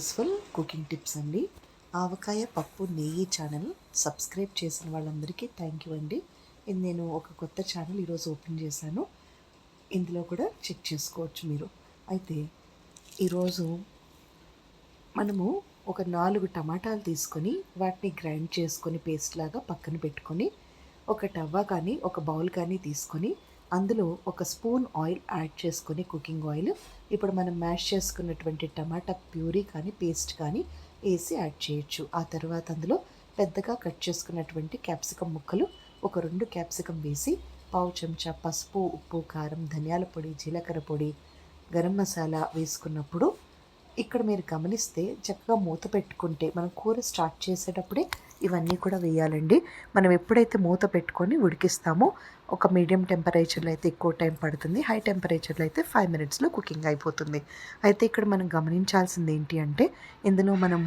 Useful cooking tips అండి. ఆవకాయ పప్పు నెయ్యి ఛానల్ సబ్స్క్రైబ్ చేసిన వాళ్ళందరికీ థ్యాంక్ యూ అండి. ఇది నేను ఒక కొత్త ఛానల్ ఈరోజు ఓపెన్ చేశాను. ఇందులో కూడా చెక్ చేసుకోవచ్చు మీరు. అయితే ఈరోజు మనము ఒక 4 టమాటాలు తీసుకొని వాటిని గ్రైండ్ చేసుకొని పేస్ట్ లాగా పక్కన పెట్టుకొని, ఒక టవ్వ కానీ ఒక బౌల్ కానీ తీసుకొని అందులో ఒక స్పూన్ ఆయిల్ యాడ్ చేసుకొని, కుకింగ్ ఆయిల్ ఇప్పుడు మనం మ్యాష్ చేసుకున్నటువంటి టమాటా ప్యూరీ కానీ పేస్ట్ కానీ వేసి యాడ్ చేయొచ్చు. ఆ తర్వాత అందులో పెద్దగా కట్ చేసుకున్నటువంటి క్యాప్సికమ్ ముక్కలు ఒక 2 క్యాప్సికమ్ వేసి, పావు చెంచా పసుపు, ఉప్పు, కారం, ధనియాల పొడి, జీలకర్ర పొడి, గరం మసాలా వేసుకున్నప్పుడు ఇక్కడ మీరు గమనిస్తే చక్కగా మూత పెట్టుకుంటే మనం కూర స్టార్ట్ చేసేటప్పుడే ఇవన్నీ కూడా వేయాలండి. మనం ఎప్పుడైతే మూత పెట్టుకొని ఉడికిస్తామో ఒక మీడియం టెంపరేచర్లో అయితే ఎక్కువ టైం పడుతుంది, హై టెంపరేచర్లో అయితే 5 మినిట్స్లో కుకింగ్ అయిపోతుంది. అయితే ఇక్కడ మనం గమనించాల్సింది ఏంటి అంటే, ఇందులో మనం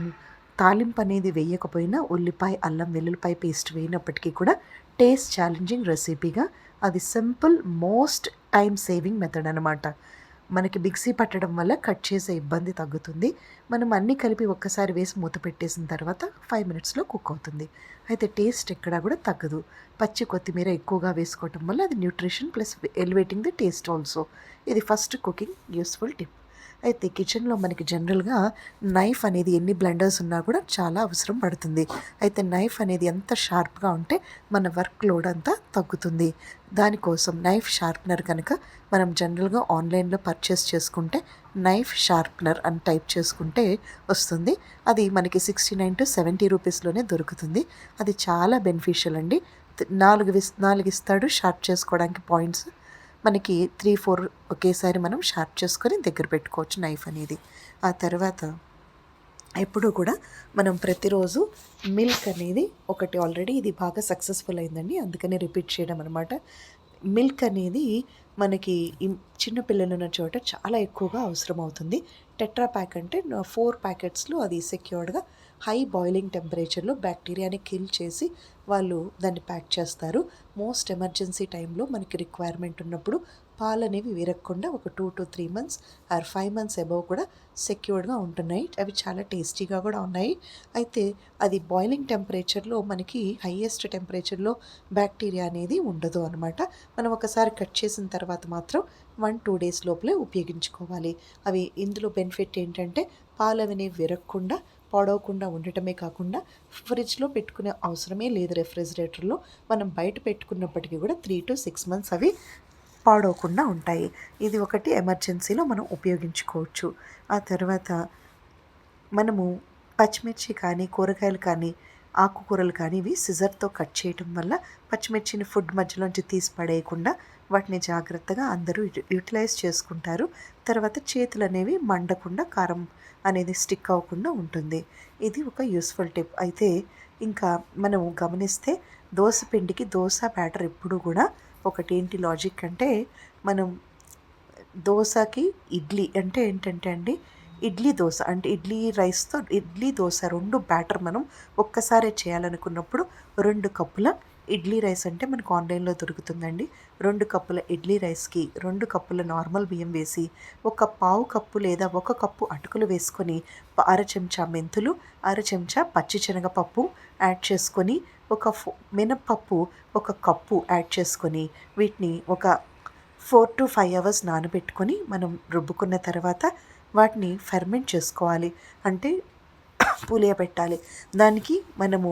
తాలింపు అనేది వేయకపోయినా ఉల్లిపాయ అల్లం వెల్లుల్లిపాయ పేస్ట్ వేయినప్పటికీ కూడా టేస్ట్ ఛాలెంజింగ్ రెసిపీగా అది simple most time saving method అనమాట. మనకి మిక్సీ పట్టడం వల్ల కట్ చేసే ఇబ్బంది తగ్గుతుంది. మనం అన్నీ కలిపి ఒక్కసారి వేసి మూత పెట్టేసిన తర్వాత 5 మినిట్స్లో కుక్ అవుతుంది. అయితే టేస్ట్ ఎక్కడా కూడా తగ్గదు. పచ్చి కొత్తిమీర ఎక్కువగా వేసుకోవటం వల్ల అది nutrition plus elevating the taste also. ఇది ఫస్ట్ కుకింగ్ యూస్ఫుల్ టిప్. అయితే కిచెన్లో మనకి జనరల్గా నైఫ్ అనేది ఎన్ని బ్లెండర్స్ ఉన్నా కూడా చాలా అవసరం పడుతుంది. అయితే నైఫ్ అనేది ఎంత షార్ప్గా ఉంటే మన వర్క్ లోడ్ అంతా తగ్గుతుంది. దానికోసం నైఫ్ షార్ప్నర్ కనుక మనం జనరల్గా ఆన్లైన్లో పర్చేస్ చేసుకుంటే నైఫ్ షార్ప్నర్ అని టైప్ చేసుకుంటే వస్తుంది. అది మనకి 69 to 70 రూపీస్లోనే దొరుకుతుంది. అది చాలా బెనిఫిషియల్ అండి. 4 ఇస్తాడు షార్ప్ చేసుకోవడానికి పాయింట్స్. మనకి 3-4 ఒకేసారి మనం షార్ప్ చేసుకొని దగ్గర పెట్టుకోవచ్చు నైఫ్ అనేది. ఆ తర్వాత ఎప్పుడూ కూడా మనం ప్రతిరోజు మిల్క్ అనేది ఒకటి, ఆల్రెడీ ఇది బాగా సక్సెస్ఫుల్ అయిందండి, అందుకని రిపీట్ చేయడం అనమాట. మిల్క్ అనేది మనకి చిన్నపిల్లలు ఉన్న చోట చాలా ఎక్కువగా అవసరం అవుతుంది. టెట్రా ప్యాక్ అంటే 4 ప్యాకెట్స్లో అది సెక్యూర్డ్గా హై బాయిలింగ్ టెంపరేచర్లో బ్యాక్టీరియాని కిల్ చేసి వాళ్ళు దాన్ని ప్యాక్ చేస్తారు. మోస్ట్ ఎమర్జెన్సీ టైంలో మనకి రిక్వైర్మెంట్ ఉన్నప్పుడు పాలు అనేవి విరగకుండా ఒక 2 to 3 months or 5 months above కూడా సెక్యూర్డ్గా ఉంటున్నాయి. అవి చాలా టేస్టీగా కూడా ఉన్నాయి. అయితే అది బాయిలింగ్ టెంపరేచర్లో మనకి హైయెస్ట్ టెంపరేచర్లో బ్యాక్టీరియా అనేది ఉండదు అనమాట. మనం ఒకసారి కట్ చేసిన తర్వాత మాత్రం 1-2 days లోపలే ఉపయోగించుకోవాలి. అవి ఇందులో బెనిఫిట్ ఏంటంటే పాలు అనేవి విరగకుండా పాడవకుండా ఉండటమే కాకుండా ఫ్రిడ్జ్లో పెట్టుకునే అవసరమే లేదు. రెఫ్రిజిరేటర్లో మనం బయట పెట్టుకున్నప్పటికీ కూడా 3 to 6 months అవి పాడవకుండా ఉంటాయి. ఇది ఒకటి ఎమర్జెన్సీలో మనం ఉపయోగించుకోవచ్చు. ఆ తర్వాత మనము పచ్చిమిర్చి కానీ కూరగాయలు కానీ ఆకుకూరలు కానీ ఇవి సిజర్తో కట్ చేయటం వల్ల పచ్చిమిర్చిని ఫుడ్ మధ్యలోంచి తీసి పడేయకుండా వాటిని జాగ్రత్తగా అందరూ యూటిలైజ్ చేసుకుంటారు. తర్వాత చేతులు అనేవి మండకుండా కారం అనేది స్టిక్ అవ్వకుండా ఉంటుంది. ఇది ఒక యూస్ఫుల్ టిప్. అయితే ఇంకా మనం గమనిస్తే దోశ పిండికి దోశ బ్యాటర్ ఎప్పుడు కూడా ఒకటేంటి లాజిక్ అంటే, మనం దోశకి ఇడ్లీ అంటే ఏంటంటే అండి, ఇడ్లీ దోశ అంటే ఇడ్లీ రైస్తో ఇడ్లీ దోశ 2 బ్యాటర్ మనం ఒక్కసారే చేయాలనుకున్నప్పుడు 2 కప్పుల ఇడ్లీ రైస్ అంటే మనకు ఆన్లైన్లో దొరుకుతుందండి. 2 కప్పుల ఇడ్లీ రైస్కి 2 కప్పుల నార్మల్ బియ్యం వేసి, ఒక పావు కప్పు లేదా 1 కప్పు అటుకులు వేసుకొని, అర చెంచా మెంతులు, అర చెంచా పచ్చిశనగపప్పు యాడ్ చేసుకొని, ఒక మినప్పప్పు 1 కప్పు యాడ్ చేసుకొని, వీటిని ఒక 4 to 5 hours నానబెట్టుకొని మనం రుబ్బుకున్న తర్వాత వాటిని ఫెర్మెంట్ చేసుకోవాలి. అంటే పులియబెట్టాలి. దానికి మనము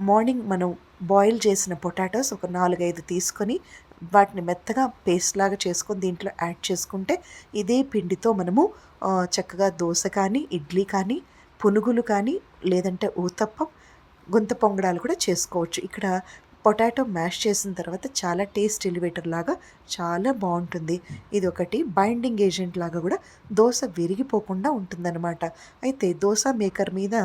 మార్నింగ్ మనం బాయిల్ చేసిన పొటాటోస్ ఒక 4-5 తీసుకొని వాటిని మెత్తగా పేస్ట్ లాగా చేసుకొని దీంట్లో యాడ్ చేసుకుంటే ఇదే పిండితో మనము చక్కగా దోశ కానీ ఇడ్లీ కానీ పునుగులు కానీ లేదంటే ఊతప్పం గుంత పొంగడాలు కూడా చేసుకోవచ్చు. ఇక్కడ పొటాటో మ్యాష్ చేసిన తర్వాత చాలా టేస్ట్ ఎలివేటర్ లాగా చాలా బాగుంటుంది. ఇది ఒకటి బైండింగ్ ఏజెంట్ లాగా కూడా దోశ విరిగిపోకుండా ఉంటుందన్నమాట. అయితే దోశ మేకర్ మీద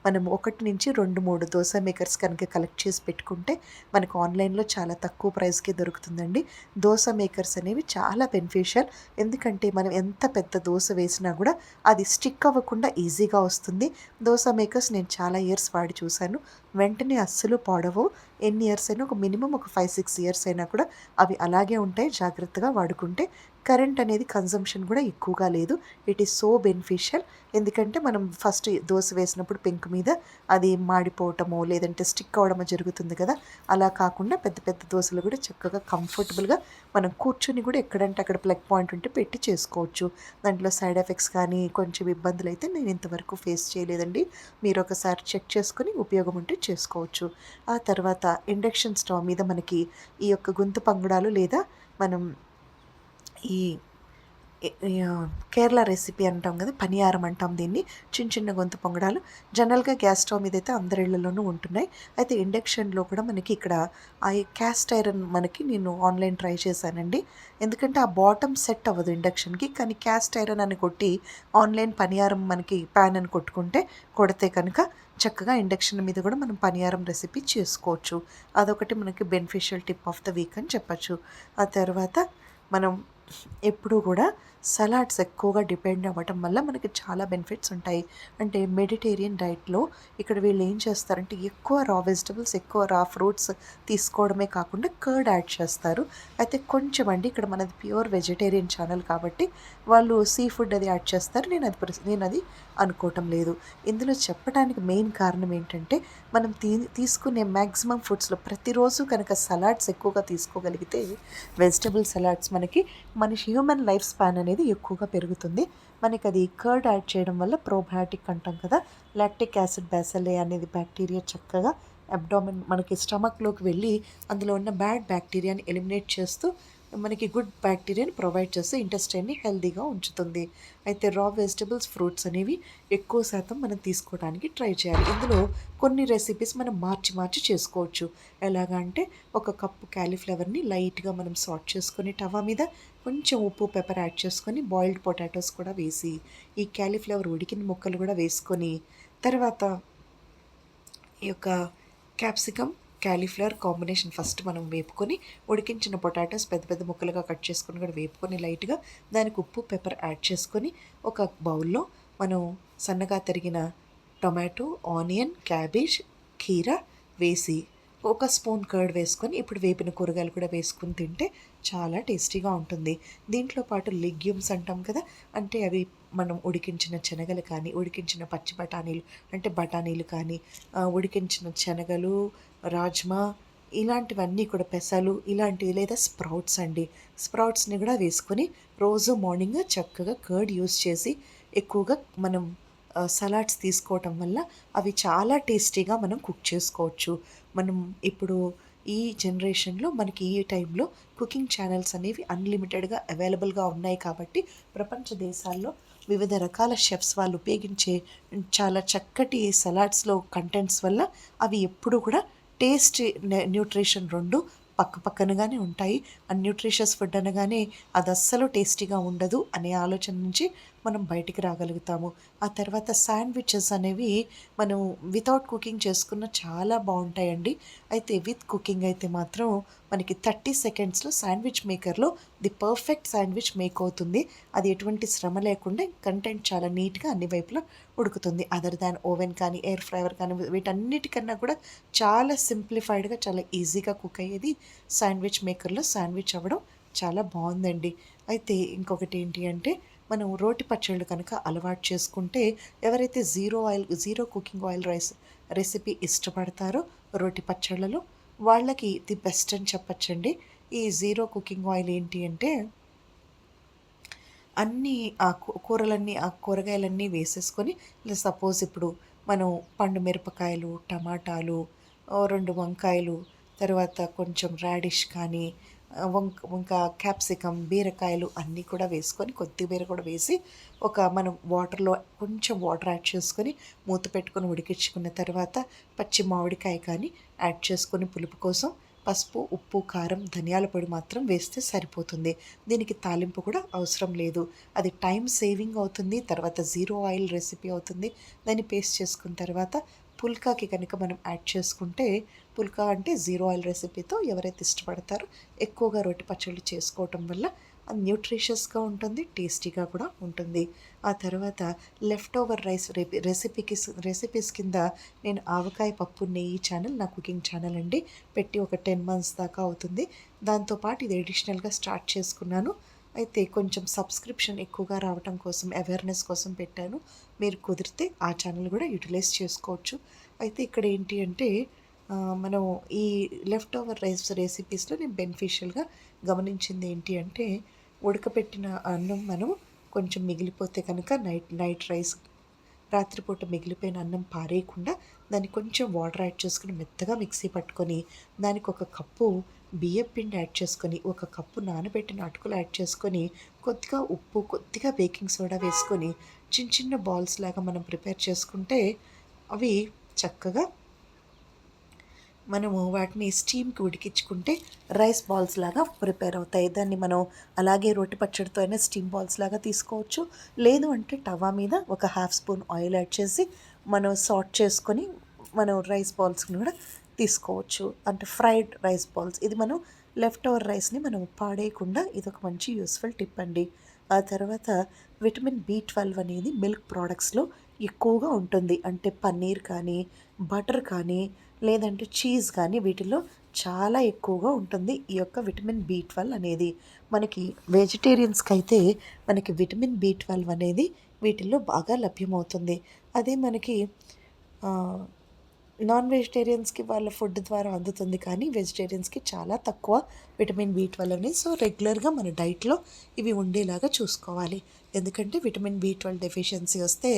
మనం 1 నుంచి 2-3 దోశ మేకర్స్ కనుక కలెక్ట్ చేసి పెట్టుకుంటే మనకు ఆన్లైన్లో చాలా తక్కువ ప్రైస్కే దొరుకుతుందండి. దోశ మేకర్స్ అనేవి చాలా బెనిఫిషియల్. ఎందుకంటే మనం ఎంత పెద్ద దోశ వేసినా కూడా అది స్టిక్ అవ్వకుండా ఈజీగా వస్తుంది. దోశ మేకర్స్ నేను చాలా ఇయర్స్ వాడి చూశాను. వెంటనే అస్సలు పాడవు. ఎన్ని ఇయర్స్ అయినా, ఒక మినిమం ఒక 5-6 years అయినా కూడా అవి అలాగే ఉంటాయి, జాగ్రత్తగా వాడుకుంటే కరెంట్ అనేది కన్జంప్షన్ కూడా ఎక్కువగా లేదు. It is so beneficial. ఎందుకంటే మనం ఫస్ట్ దోశ వేసినప్పుడు పెంకు మీద అది మాడిపోవటమో లేదంటే స్టిక్ అవ్వడమో జరుగుతుంది కదా. అలా కాకుండా పెద్ద పెద్ద దోశలు కూడా చక్కగా కంఫర్టబుల్గా మనం కూర్చొని కూడా ఎక్కడంటే అక్కడ ప్లగ్ పాయింట్ ఉంటే పెట్టి చేసుకోవచ్చు. దాంట్లో సైడ్ ఎఫెక్ట్స్ కానీ కొంచెం ఇబ్బందులు అయితే నేను ఇంతవరకు ఫేస్ చేయలేదండి. మీరు ఒకసారి చెక్ చేసుకుని ఉపయోగం ఉంటే చేసుకోవచ్చు. ఆ తర్వాత ఇండక్షన్ స్టవ్ మీద మనకి ఈ యొక్క గుంత పొంగడాలు లేదా మనం ఈ కేరళ రెసిపీ అంటాం కదా, పనియారం అంటాం దీన్ని. చిన్న చిన్న గొంతు పొంగడాలు జనరల్గా గ్యాస్ స్టవ్ మీద అయితే అందరి ఇళ్లలోనూ ఉంటున్నాయి. అయితే ఇండక్షన్లో కూడా మనకి ఇక్కడ ఆ క్యాస్ట్ ఐరన్ మనకి నేను ఆన్లైన్ ట్రై చేశానండి. ఎందుకంటే ఆ బాటమ్ సెట్ అవ్వదు ఇండక్షన్కి. కానీ క్యాస్ట్ ఐరన్ అని కొట్టి ఆన్లైన్ పనియారం మనకి ప్యాన్ అని కొడితే కనుక చక్కగా ఇండక్షన్ మీద కూడా మనం పనియారం రెసిపీ చేసుకోవచ్చు. అదొకటి మనకి beneficial tip of the week అని చెప్పచ్చు. ఆ తర్వాత మనం ఎప్పుడూ కూడా సలాడ్స్ ఎక్కువగా డిపెండ్ అవ్వటం వల్ల మనకి చాలా బెనిఫిట్స్ ఉంటాయి. అంటే మెడిటేరియన్ డైట్లో ఇక్కడ వీళ్ళు ఏం చేస్తారంటే ఎక్కువ రా వెజిటబుల్స్, ఎక్కువ రా ఫ్రూట్స్ తీసుకోవడమే కాకుండా కర్డ్ యాడ్ చేస్తారు. అయితే కొంచెం అండి, ఇక్కడ మనది ప్యూర్ వెజిటేరియన్ ఛానల్ కాబట్టి వాళ్ళు సీ ఫుడ్ అది యాడ్ చేస్తారు. నేను అది అనుకోవటం లేదు. ఇందులో చెప్పడానికి మెయిన్ కారణం ఏంటంటే మనం తీసుకునే మ్యాక్సిమం ఫుడ్స్లో ప్రతిరోజు కనుక సలాడ్స్ ఎక్కువగా తీసుకోగలిగితే వెజిటబుల్ సలాడ్స్ మనకి హ్యూమన్ లైఫ్ స్పాన్ అనేది ఎక్కువగా పెరుగుతుంది. మనకి అది కర్డ్ యాడ్ చేయడం వల్ల ప్రోబయాటిక్ అంటాం కదా, లాక్టిక్ యాసిడ్ బ్యాసిల్లే అనేది బ్యాక్టీరియా చక్కగా అబ్డామిన్ మనకి స్టమక్లోకి వెళ్ళి అందులో ఉన్న బ్యాడ్ బ్యాక్టీరియాని ఎలిమినేట్ చేస్తూ మనకి గుడ్ బ్యాక్టీరియాని ప్రొవైడ్ చేస్తూ ఇంటెస్టైన్ని హెల్తీగా ఉంచుతుంది. అయితే రా వెజిటబుల్స్, ఫ్రూట్స్ అనేవి ఎక్కువ శాతం మనం తీసుకోవడానికి ట్రై చేయాలి. ఇందులో కొన్ని రెసిపీస్ మనం మార్చి చేసుకోవచ్చు. ఎలాగా అంటే ఒక కప్పు క్యాలీఫ్లవర్ని లైట్గా మనం సాట్ చేసుకొని టవా మీద కొంచెం ఉప్పు, పెప్పర్ యాడ్ చేసుకొని బాయిల్డ్ పొటాటోస్ కూడా వేసి ఈ క్యాలీఫ్లవర్ ఉడికిన ముక్కలు కూడా వేసుకొని తర్వాత ఈ యొక్క క్యాప్సికమ్, క్యాలీఫ్లవర్ కాంబినేషన్ ఫస్ట్ మనం వేపుకొని ఉడికించిన పొటాటోస్ పెద్ద పెద్ద ముక్కలుగా కట్ చేసుకొని కూడా వేపుకొని లైట్గా దానికి ఉప్పు, పెప్పర్ యాడ్ చేసుకొని ఒక బౌల్లో మనం సన్నగా తరిగిన టొమాటో, ఆనియన్, క్యాబేజ్, కీరా వేసి ఒక స్పూన్ కర్డ్ వేసుకొని ఇప్పుడు వేపిన కూరగాయలు కూడా వేసుకొని తింటే చాలా టేస్టీగా ఉంటుంది. దీంట్లో పాటు లెగ్యూమ్స్ అంటాం కదా, అంటే అవి మనం ఉడికించిన శనగలు కానీ, ఉడికించిన పచ్చి బఠానీలు అంటే బఠానీలు కానీ, ఉడికించిన శనగలు, రాజ్మా ఇలాంటివన్నీ కూడా, పెసలు ఇలాంటివి లేదా స్ప్రౌట్స్ అండి. స్ప్రౌట్స్ని కూడా వేసుకొని రోజు మార్నింగ్ చక్కగా కర్డ్ యూస్ చేసి ఎక్కువగా మనం సలాడ్స్ తీసుకోవటం వల్ల అవి చాలా టేస్టీగా మనం కుక్ చేసుకోవచ్చు. మనం ఇప్పుడు ఈ జనరేషన్లో మనకి ఈ టైంలో కుకింగ్ ఛానల్స్ అనేవి అన్లిమిటెడ్గా అవైలబుల్గా ఉన్నాయి కాబట్టి ప్రపంచ దేశాల్లో వివిధ రకాల షెఫ్స్ వాళ్ళు ఉపయోగించే చాలా చక్కటి సలాడ్స్లో కంటెంట్స్ వల్ల అవి ఎప్పుడు కూడా టేస్ట్, న్యూట్రిషన్ రెండు పక్కనగానే ఉంటాయి. అన్న్యూట్రిషియస్ ఫుడ్ అనగానే అది అస్సలు టేస్టీగా ఉండదు అనే ఆలోచన నుంచి మనం బయటికి రాగలుగుతాము. ఆ తర్వాత శాండ్విచెస్ అనేవి మనం వితౌట్ కుకింగ్ చేసుకున్న చాలా బాగుంటాయండి. అయితే విత్ కుకింగ్ అయితే మాత్రం మనకి 30 సెకండ్స్లో శాండ్విచ్ మేకర్లో ది పర్ఫెక్ట్ శాండ్విచ్ మేక్ అవుతుంది. అది ఎటువంటి శ్రమ లేకుండా కంటెంట్ చాలా నీట్గా అన్ని వైపులా ఉడుకుతుంది. అదర్ దాన్ ఓవెన్ కానీ, ఎయిర్ ఫ్రైవర్ కానీ వీటన్నిటికన్నా కూడా చాలా సింప్లిఫైడ్గా, చాలా ఈజీగా కుక్ అయ్యేది శాండ్విచ్ మేకర్లో శాండ్విచ్ అవ్వడం చాలా బాగుందండి. అయితే ఇంకొకటి ఏంటి అంటే మనం రోటి పచ్చళ్ళు కనుక అలవాటు చేసుకుంటే ఎవరైతే జీరో కుకింగ్ ఆయిల్ రెసిపీ ఇష్టపడతారో రోటి పచ్చళ్ళలో వాళ్ళకి ది బెస్ట్ అని చెప్పచ్చండి. ఈ జీరో కుకింగ్ ఆయిల్ ఏంటి అంటే అన్నీ ఆ కూరలన్నీ, ఆ కూరగాయలన్నీ వేసేసుకొని సపోజ్ ఇప్పుడు మనం పండు మిరపకాయలు, టమాటాలు, 2 వంకాయలు, తర్వాత కొంచెం రాడిష్ కానీ, క్యాప్సికమ్, బీరకాయలు అన్నీ కూడా వేసుకొని కొత్తిమీర కూడా వేసి మనం వాటర్లో కొంచెం వాటర్ యాడ్ చేసుకొని మూత పెట్టుకొని ఉడికించుకున్న తర్వాత పచ్చి మామిడికాయ కానీ యాడ్ చేసుకొని పులుపు కోసం పసుపు, ఉప్పు, కారం, ధనియాల పొడి మాత్రం వేస్తే సరిపోతుంది. దీనికి తాలింపు కూడా అవసరం లేదు. అది టైం సేవింగ్ అవుతుంది. తర్వాత జీరో ఆయిల్ రెసిపీ అవుతుంది. దాన్ని పేస్ట్ చేసుకున్న తర్వాత పుల్కాకి కనుక మనం యాడ్ చేసుకుంటే, పుల్కా అంటే జీరో ఆయిల్ రెసిపీతో ఎవరైతే ఇష్టపడతారో ఎక్కువగా రొట్టె పచ్చళ్ళు చేసుకోవటం వల్ల అది న్యూట్రిషియస్గా ఉంటుంది, టేస్టీగా కూడా ఉంటుంది. ఆ తర్వాత లెఫ్ట్ ఓవర్ రైస్ రెసిపీస్ కింద నేను ఆవకాయ పప్పు నెయ్యి ఛానల్ నా కుకింగ్ ఛానల్ అండి పెట్టి ఒక 10 మంత్స్ దాకా అవుతుంది. దాంతోపాటు ఇది అడిషనల్గా స్టార్ట్ చేసుకున్నాను. అయితే కొంచెం సబ్స్క్రిప్షన్ ఎక్కువగా రావటం కోసం అవేర్నెస్ కోసం పెట్టాను. మీరు కుదిరితే ఆ ఛానల్ కూడా యూటిలైజ్ చేసుకోవచ్చు. అయితే ఇక్కడ ఏంటి అంటే మనం ఈ లెఫ్ట్ ఓవర్ రైస్ రెసిపీస్లో నేను బెనిఫిషియల్గా గమనించింది ఏంటి అంటే, ఉడకపెట్టిన అన్నం మనం కొంచెం మిగిలిపోతే కనుక నైట్ రైస్ రాత్రిపూట మిగిలిపోయిన అన్నం పారేయకుండా దాన్ని కొంచెం వాటర్ యాడ్ చేసుకుని మెత్తగా మిక్సీ పట్టుకొని దానికి ఒక కప్పు బియ్యం పిండి యాడ్ చేసుకొని ఒక కప్పు నానబెట్టిన అటుకులు యాడ్ చేసుకొని కొద్దిగా ఉప్పు కొద్దిగా బేకింగ్ సోడా వేసుకొని చిన్న చిన్న బాల్స్ లాగా మనం ప్రిపేర్ చేసుకుంటే అవి చక్కగా మనము వాటిని స్టీమ్కి ఉడికించుకుంటే రైస్ బాల్స్ లాగా ప్రిపేర్ అవుతాయి. దాన్ని మనం అలాగే రొట్టె పచ్చడితో అయినా స్టీమ్ బాల్స్ లాగా తీసుకోవచ్చు. లేదు అంటే టవా మీద ఒక హాఫ్ స్పూన్ ఆయిల్ యాడ్ చేసి మనం సాట్ చేసుకొని మనం రైస్ బాల్స్ని కూడా తీసుకోవచ్చు. అంటే ఫ్రైడ్ రైస్ బాల్స్. ఇది మనం లెఫ్ట్ ఓవర్ రైస్ని మనం పాడేయకుండా ఇది ఒక మంచి యూస్ఫుల్ టిప్ అండి. ఆ తర్వాత విటమిన్ B12 అనేది మిల్క్ ప్రోడక్ట్స్లో ఎక్కువగా ఉంటుంది. అంటే పన్నీర్ కానీ బటర్ కానీ లేదంటే చీజ్ కానీ వీటిల్లో చాలా ఎక్కువగా ఉంటుంది ఈ యొక్క విటమిన్ B12 అనేది. మనకి వెజిటేరియన్స్కి అయితే మనకి విటమిన్ B12 అనేది వీటిల్లో బాగా లభ్యమవుతుంది. అదే మనకి నాన్ వెజిటేరియన్స్కి వాళ్ళ ఫుడ్ ద్వారా అందుతుంది, కానీ వెజిటేరియన్స్కి చాలా తక్కువ విటమిన్ B12 అనేది. సో రెగ్యులర్గా మన డైట్లో ఇవి ఉండేలాగా చూసుకోవాలి. ఎందుకంటే విటమిన్ B12 డెఫిషియన్సీ వస్తే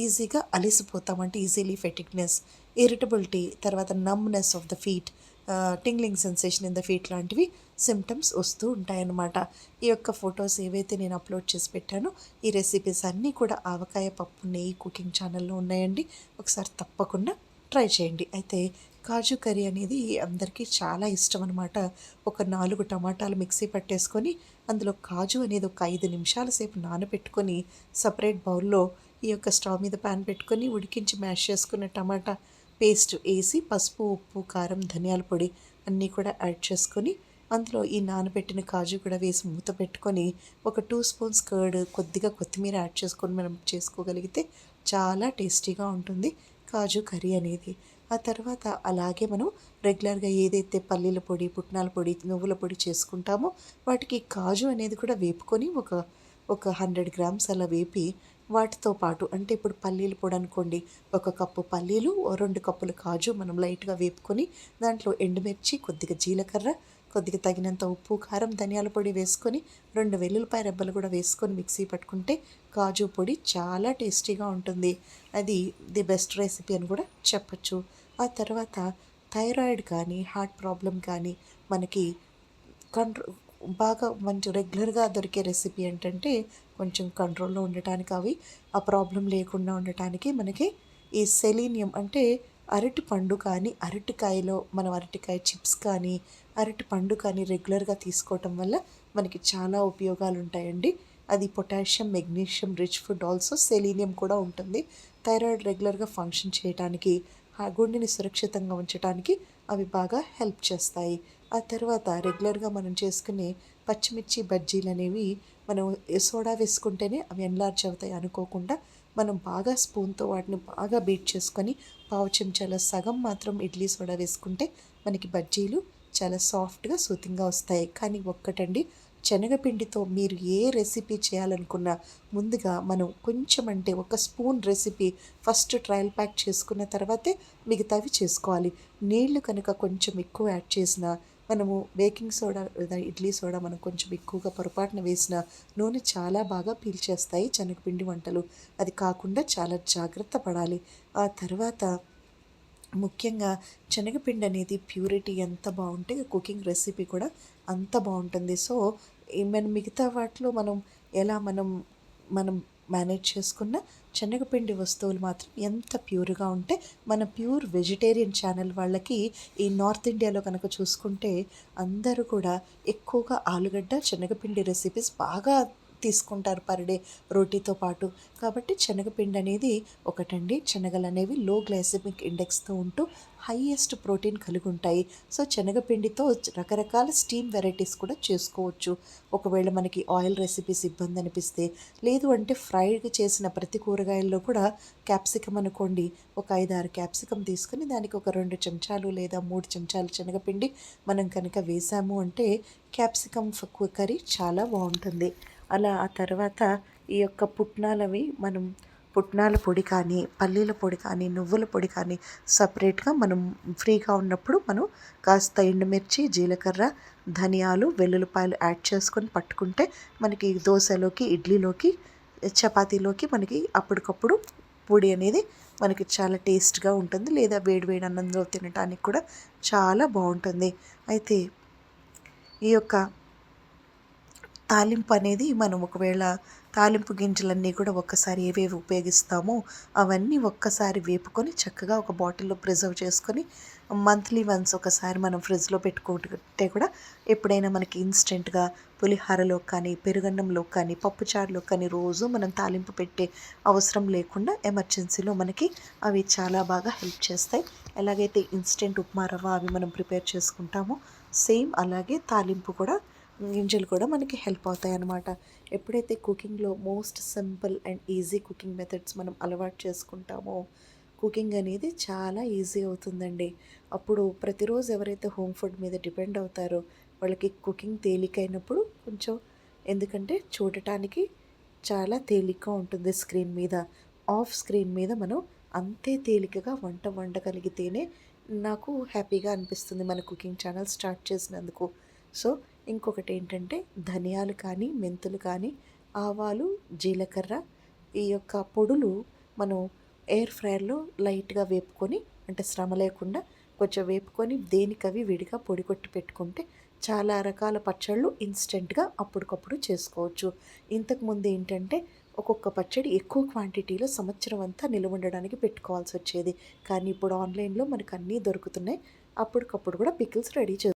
ఈజీగా అలిసిపోతాం. అంటే ఈజీలీ ఫెటిగ్నెస్, ఇరిటబిలిటీ, తర్వాత numbness of the feet, tingling sensation in the feet లాంటివి సిమ్టమ్స్ వస్తూ ఉంటాయన్నమాట. ఈ యొక్క ఫొటోస్ ఏవైతే నేను అప్లోడ్ చేసి పెట్టానో ఈ రెసిపీస్ అన్నీ కూడా ఆవకాయ పప్పు నెయ్యి కుకింగ్ ఛానల్లో ఉన్నాయండి. ఒకసారి తప్పకుండా ట్రై చేయండి. అయితే కాజు కర్రీ అనేది అందరికీ చాలా ఇష్టం అనమాట. ఒక 4 టమాటాలు మిక్సీ పట్టేసుకొని అందులో కాజు అనేది ఒక 5 నిమిషాల సేపు నానబెట్టుకొని సపరేట్ బౌల్లో ఈ యొక్క స్టవ్ మీద ప్యాన్ పెట్టుకొని ఉడికించి మ్యాష్ చేసుకున్న టమాటా పేస్ట్ వేసి పసుపు, ఉప్పు, కారం, ధనియాల పొడి అన్నీ కూడా యాడ్ చేసుకొని అందులో ఈ నానబెట్టిన కాజు కూడా వేసి మూత పెట్టుకొని ఒక 2 స్పూన్స్ కర్డ్, కొద్దిగా కొత్తిమీర యాడ్ చేసుకొని మనం చేసుకోగలిగితే చాలా టేస్టీగా ఉంటుంది కాజు కర్రీ అనేది. ఆ తర్వాత అలాగే మనం రెగ్యులర్గా ఏదైతే పల్లీల పొడి, పుట్నాల పొడి, నువ్వుల పొడి చేసుకుంటామో వాటికి కాజు అనేది కూడా వేపుకొని ఒక 100 గ్రామ్స్ అలా వేపి వాటితో పాటు, అంటే ఇప్పుడు పల్లీల పొడి అనుకోండి, ఒక కప్పు పల్లీలు, 2 కప్పులు కాజు మనం లైట్గా వేపుకొని దాంట్లో ఎండుమిర్చి, కొద్దిగా జీలకర్ర, కొద్దిగా తగినంత ఉప్పు, కారం, ధనియాల పొడి వేసుకొని 2 వెల్లుల్లిపాయ రెబ్బలు కూడా వేసుకొని మిక్సీ పట్టుకుంటే కాజు పొడి చాలా టేస్టీగా ఉంటుంది. అది ది బెస్ట్ రెసిపీ అని కూడా చెప్పచ్చు. ఆ తర్వాత థైరాయిడ్ కానీ హార్ట్ ప్రాబ్లం కానీ మనకి కంట్రో బాగా మంచి రెగ్యులర్గా దొరికే రెసిపీ ఏంటంటే కొంచెం కంట్రోల్లో ఉండటానికి ఆ ప్రాబ్లం లేకుండా ఉండటానికి మనకి ఈ సెలీనియం అంటే అరటి పండు కానీ అరటికాయలో మనం అరటికాయ చిప్స్ కానీ అరటి పండు కానీ రెగ్యులర్గా తీసుకోవటం వల్ల మనకి చాలా ఉపయోగాలు ఉంటాయండి. అది potassium, magnesium rich food, also selenium కూడా ఉంటుంది. థైరాయిడ్ రెగ్యులర్గా ఫంక్షన్ చేయడానికి, ఆ గుండెని సురక్షితంగా ఉంచడానికి అవి బాగా హెల్ప్ చేస్తాయి. ఆ తర్వాత రెగ్యులర్గా మనం చేసుకునే పచ్చిమిర్చి బజ్జీలు అనేవి మనం సోడా వేసుకుంటేనే అవి ఎన్లార్జ్ అవుతాయి అనుకోకుండా మనం బాగా స్పూన్తో వాటిని బాగా బీట్ చేసుకొని పావు చెంచాల సగం మాత్రం ఇడ్లీ సోడా వేసుకుంటే మనకి బజ్జీలు చాలా సాఫ్ట్గా సూతింగ్గా వస్తాయి. కానీ ఒక్కటండి, శనగపిండితో మీరు ఏ రెసిపీ చేయాలనుకున్నా ముందుగా మనం కొంచెం, అంటే ఒక spoon recipe first trial pack చేసుకున్న తర్వాతే మిగతావి చేసుకోవాలి. నీళ్లు కనుక కొంచెం ఎక్కువ యాడ్ చేసిన, మనము బేకింగ్ సోడా లేదా ఇడ్లీ సోడా మనం కొంచెం ఎక్కువగా పొరపాటున వేసిన నూనె చాలా బాగా పీల్చేస్తాయి శనగపిండి వంటలు. అది కాకుండా చాలా జాగ్రత్త పడాలి. ఆ తర్వాత ముఖ్యంగా శనగపిండి అనేది ప్యూరిటీ ఎంత బాగుంటే కుకింగ్ రెసిపీ కూడా అంత బాగుంటుంది. సో మనం మిగతా వాటిలో మనం ఎలా మనం మనం మేనేజ్ చేసుకున్న శనగపిండి వస్తువులు మాత్రం ఎంత ప్యూర్గా ఉంటే, మన ప్యూర్ వెజిటేరియన్ ఛానల్ వాళ్ళకి ఈ నార్త్ ఇండియాలో కనుక చూసుకుంటే అందరూ కూడా ఎక్కువగా ఆలుగడ్డ శనగపిండి రెసిపీస్ బాగా తీసుకుంటారు పర్ డే రోటీతో పాటు. కాబట్టి శనగపిండి అనేది ఒకటండి. శనగలు అనేవి లో గ్లైసెమిక్ ఇండెక్స్తో ఉంటూ హైయెస్ట్ ప్రోటీన్ కలిగి ఉంటాయి. సో శనగపిండితో రకరకాల స్టీమ్ వెరైటీస్ కూడా చేసుకోవచ్చు. ఒకవేళ మనకి ఆయిల్ రెసిపీస్ ఇబ్బంది అనిపిస్తే, లేదు అంటే ఫ్రైడ్ చేసిన ప్రతి కూరగాయల్లో కూడా క్యాప్సికమ్ అనుకోండి, ఒక 5-6 క్యాప్సికమ్ తీసుకుని దానికి ఒక 2 చెంచాలు లేదా 3 చెంచాలు శనగపిండి మనం కనుక వేసాము అంటే క్యాప్సికమ్ కర్రీ చాలా బాగుంటుంది. అలా ఆ తర్వాత ఈ యొక్క పుట్నాలవి మనం పుట్నాల పొడి కానీ, పల్లీల పొడి కానీ, నువ్వుల పొడి కానీ సపరేట్గా మనం ఫ్రీగా ఉన్నప్పుడు మనం కాస్త ఎండుమిర్చి, జీలకర్ర, ధనియాలు, వెల్లుల్లిపాయలు యాడ్ చేసుకొని పట్టుకుంటే మనకి దోశలోకి, ఇడ్లీలోకి, చపాతీలోకి మనకి అప్పటికప్పుడు పొడి అనేది మనకి చాలా టేస్ట్గా ఉంటుంది. లేదా వేడి వేడి అన్నంలో తినడానికి కూడా చాలా బాగుంటుంది. అయితే ఈ యొక్క తాలింపు అనేది మనం ఒకవేళ తాలింపు గింజలన్నీ కూడా ఒక్కసారి ఏవేవి ఉపయోగిస్తామో అవన్నీ ఒక్కసారి వేపుకొని చక్కగా ఒక బాటిల్లో ప్రిజర్వ్ చేసుకొని మంత్లీ వన్స్ ఒకసారి మనం ఫ్రిడ్జ్లో పెట్టుకుంటే కూడా ఎప్పుడైనా మనకి ఇన్స్టెంట్గా పులిహోరలో కానీ, పెరుగన్నంలో కానీ, పప్పుచారులో కానీ రోజు మనం తాలింపు పెట్టే అవసరం లేకుండా ఎమర్జెన్సీలో మనకి అవి చాలా బాగా హెల్ప్ చేస్తాయి. ఎలాగైతే ఇన్స్టెంట్ ఉప్మా రవ్వ అవి మనం ప్రిపేర్ చేసుకుంటామో సేమ్ అలాగే తాలింపు కూడా గింజలు కూడా మనకి హెల్ప్ అవుతాయి అన్నమాట. ఎప్పుడైతే కుకింగ్లో most simple and easy cooking methods మనం అలవాటు చేసుకుంటామో కుకింగ్ అనేది చాలా ఈజీ అవుతుందండి. అప్పుడు ప్రతిరోజు ఎవరైతే హోమ్ ఫుడ్ మీద డిపెండ్ అవుతారో వాళ్ళకి కుకింగ్ తేలికైనప్పుడు కొంచెం, ఎందుకంటే చూడటానికి చాలా తేలిగ్గా ఉంటుంది స్క్రీన్ మీద. ఆఫ్ స్క్రీన్ మీద మనం అంతే తేలికగా వంట వండగలిగితేనే నాకు హ్యాపీగా అనిపిస్తుంది మన కుకింగ్ ఛానల్ స్టార్ట్ చేసినందుకు. సో ఇంకొకటి ఏంటంటే ధనియాలు కానీ, మెంతులు కానీ, ఆవాలు, జీలకర్ర ఈ యొక్క పొడులు మనం ఎయిర్ ఫ్రైయర్లో లైట్గా వేపుకొని, అంటే శ్రమ లేకుండా కొంచెం వేపుకొని దేనికవి విడిగా పొడి కొట్టి పెట్టుకుంటే చాలా రకాల పచ్చళ్ళు ఇన్స్టెంట్గా అప్పటికప్పుడు చేసుకోవచ్చు. ఇంతకుముందు ఏంటంటే ఒక్కొక్క పచ్చడి ఎక్కువ క్వాంటిటీలో సంవత్సరం అంతా నిల్వ ఉండడానికి పెట్టుకోవాల్సి వచ్చేది. కానీ ఇప్పుడు ఆన్లైన్లో మనకు అన్నీ దొరుకుతున్నాయి. అప్పటికప్పుడు కూడా పికిల్స్ రెడీ